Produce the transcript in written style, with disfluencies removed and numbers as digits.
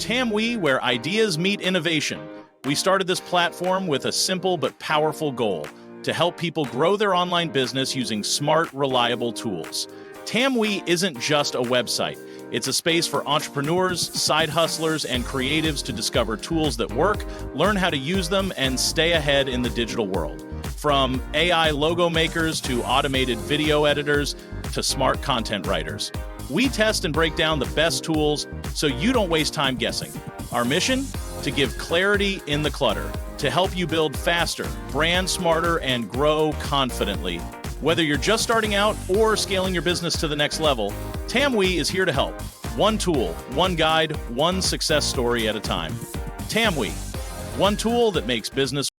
Tamewi, where ideas meet innovation. We started this platform with a simple but powerful goal: to help people grow their online business using smart, reliable tools. Tamewi isn't just a website. It's a space for entrepreneurs, side hustlers, and creatives to discover tools that work, learn how to use them, and stay ahead in the digital world. From AI logo makers to automated video editors to smart content writers, we test and break down the best tools so you don't waste time guessing. Our mission? To give clarity in the clutter, to help you build faster, brand smarter, and grow confidently. Whether you're just starting out or scaling your business to the next level, Tamewi is here to help. One tool, one guide, one success story at a time. Tamewi, one tool that makes business